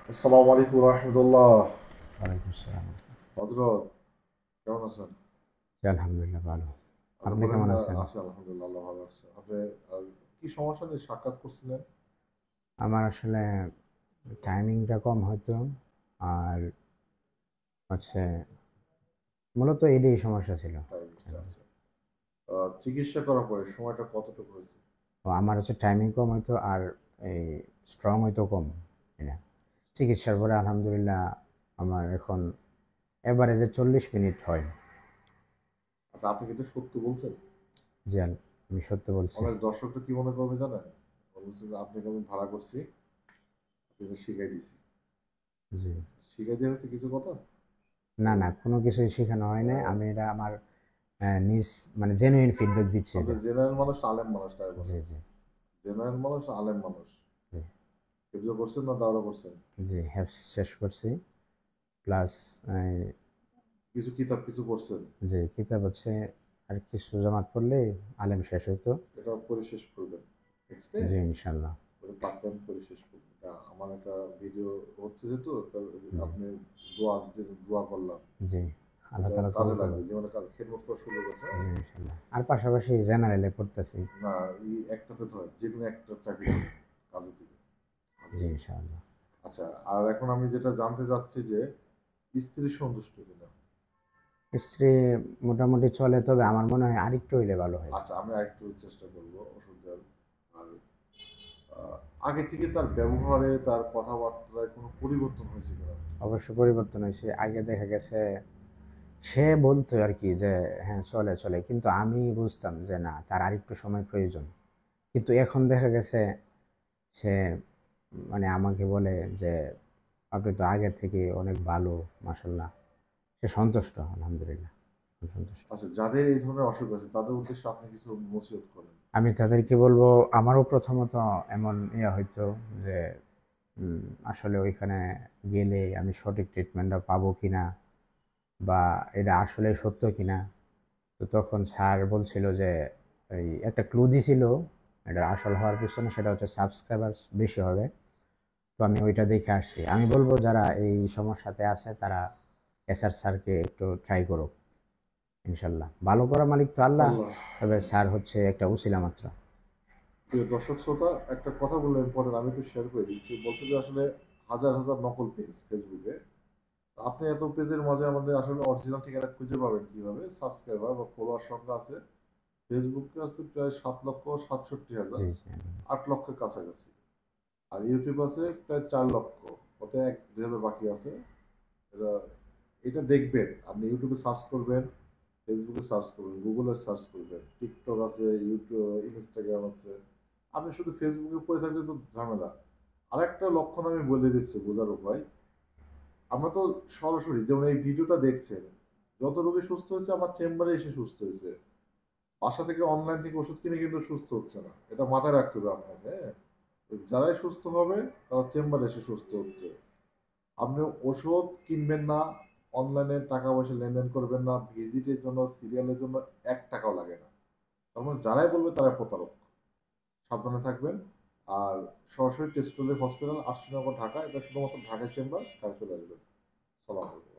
আসসালামু আলাইকুম রহমতুল্লাহ। ওয়ালাইকুম আসসালাম। হজরত, কেমন আছেন? জি, আলহামদুলিল্লাহ ভালো। আচ্ছা, আপনি বলেন কেমন না। আছেন? আছি আলহামদুলিল্লাহ, আল্লাহ ভালো আছে। আপনি কি সমস্যা নিয়ে সাক্ষাৎ করছিলেন? আমার আসলে টাইমিংটা কম হয়তো, আর হচ্ছে মূলত এটাই সমস্যা ছিল। টাইমিংটা আছে। চিকিৎসা করার পরে সময়টা কতটুকু হয়েছে? তো আমার হচ্ছে টাইমিং কম হইতো, আর এই স্ট্রং হইতো কম। এটা চিকিৎসার পরে আলহামদুলিল্লাহ আমার এখন এভারেজে 40 মিনিট হয়। আচ্ছা, আপনি কিন্তু সত্য বলছেন। জি, আমি সত্য বলছি। অনেক দর্শকরা কি মনে করবে জানেন? বলছে যে আপনাকে আমি ভাড়া করছি, আপনাকে শিখাই দিয়েছি। জি, শিখাই দেওয়া হয়েছে কিছু কথা। না না, কোনো কিছুই শেখানো হয় নাই। আহ, আমি এটা আমার নিজ মানে জেনুইন ফিডব্যাক দিচ্ছি আপনি এটা। জেনারেল মানুষ না আলেম মানুষ, তাই জি বলেন। জি জেনারেল মানুষ না আলেম মানুষ? জি কেউ করছেন না দাওয়া করছেন? জি, হ্যাভ শেষ করছি। প্লাস কিছু কিতাব কিছু পড়ছেন? যে কিতাব হচ্ছে আর কিছু জমাত পড়লে আলেম শেষ হইতো। এটা পরে শেষ করবেন নেক্সটে। জি, ইনশাল্লাহ। ওটা পাঠদান করে শেষ করবেন। আমার একটা ভিডিও হচ্ছে যেহেতু জি আপনি দোয়া করলাম। জি, আল্লাহ এটা তালা কাজে কবুল লাগবে, করুন। জীবনে কাজ খেদমত করার সুযোগ আছে, জি, হ্যাঁ? ইনশাল্লাহ। আর পাশাপাশি জেনারেলে পড়তেছি। না, এই একটাতে ধরেন, যে কোনো একটা চাকরি করেন, কাজে দিবে, কাজে জি, দিবে। ইনশাল্লাহ। আচ্ছা, আর এখন আমি যেটা জানতে চাচ্ছি যে স্ত্রী সন্তুষ্ট কিনা। স্ত্রী মোটামুটি চলে, তবে আমার মনে হয় আরেকটু হইলে ভালো হয়। আচ্ছা, আমি আরেকটু চেষ্টা করবো ওষুধ দেওয়ার। আর আহ, আগে থেকে তার ব্যবহারে, তার কথাবার্তায় কোনো পরিবর্তন হয়েছে কিনা? অবশ্য পরিবর্তন হয়েছে। আগে দেখা গেছে সে বলতো আর কি যে হ্যাঁ চলে চলে, কিন্তু আমি বুঝতাম যে না, তার আরেকটু সময় প্রয়োজন। কিন্তু এখন দেখা গেছে সে মানে আমাকে বলে যে আপনি তো আগের থেকে অনেক ভালো, মাশাল্লাহ। সে সন্তুষ্ট, আলহামদুলিল্লাহ, খুব সন্তুষ্ট। আচ্ছা, যাদের এই ধরনের অসুখ আছে তাদের উদ্দেশ্যে আপনি কিছু নসিহত করেন। আমি তাদেরকে বলবো, আমারও প্রথমত এমন হইতো যে উম, আসলে ওইখানে গেলে আমি সঠিক ট্রিটমেন্টটা পাবো কিনা, বা এটা আসলে সত্য কিনা। তো তখন স্যার বলছিল যে এই একটা ক্লু দিছিল এটা আসল হওয়ার পিছনে, সেটা হচ্ছে সাবস্ক্রাইবার বেশি হবে। তো আমি ওইটা দেখে আসছি। আমি বলবো যারা এই সমস্যাতে আছে তারা এসআর স্যারকে একটু ট্রাই করুক। ইনশাল্লাহ ভালো করা মালিক তো আল্লাহ। আল্লাহ। তবে স্যার হচ্ছে একটা উছিলা মাত্র। প্রিয় দর্শক শ্রোতা, একটা কথা বললেন পরে, আমি একটু শেয়ার করে দিচ্ছি। বলছে যে আসলে হাজার হাজার নকল পেজ ফেসবুকে। আপনি এত পেজের মাঝে আমাদের আসলে অরিজিনাল ঠিকানা খুঁজে পাবেন কিভাবে? সাবস্ক্রাইবার বা ফলোয়ার সংখ্যা আছে ফেসবুকে আছে প্রায় 7,67,000, জি জি। 8 লক্ষের কাছাকাছি। আর ইউটিউব আছে প্রায় 4 লক্ষ, ওতে 1-2 হাজার বাকি আছে। এটা এটা দেখবেন, আপনি ইউটিউবে সার্চ করবেন, ফেসবুকে সার্চ করবেন, গুগলে সার্চ করবেন, টিকটক আছে, ইউটিউব, ইনস্টাগ্রাম আছে। আপনি শুধু ফেসবুকে পড়ে থাকলে তো ঝামেলা। আরেকটা লক্ষণ আমি বলে দিচ্ছি বোঝার উপায়। আমরা তো সরাসরি, যেমন এই ভিডিওটা দেখছেন, যত রোগী সুস্থ হয়েছে আমার চেম্বারে এসে সুস্থ হয়েছে। বাসা থেকে অনলাইন থেকে ওষুধ কিনে কিন্তু সুস্থ হচ্ছে না, এটা মাথায় রাখতে হবে আপনাকে, হ্যাঁ? যারাই সুস্থ হবে তারা চেম্বারে এসে সুস্থ হচ্ছে। আপনি ওষুধ কিনবেন না, অনলাইনে টাকা পয়সা লেনদেন করবেন না, ভিজিটের জন্য, সিরিয়ালের জন্য 1 টাকাও লাগে না। তখন যারাই বলবে তারা প্রতারক। সাবধানে থাকবেন। আর সরাসরি টেস্ট করলে হসপিটাল ৮০ নগর ঢাকা, এটা শুধুমাত্র ঢাকা চেম্বার, কাজ চলে আসবেন। সালাম আলাইকুম।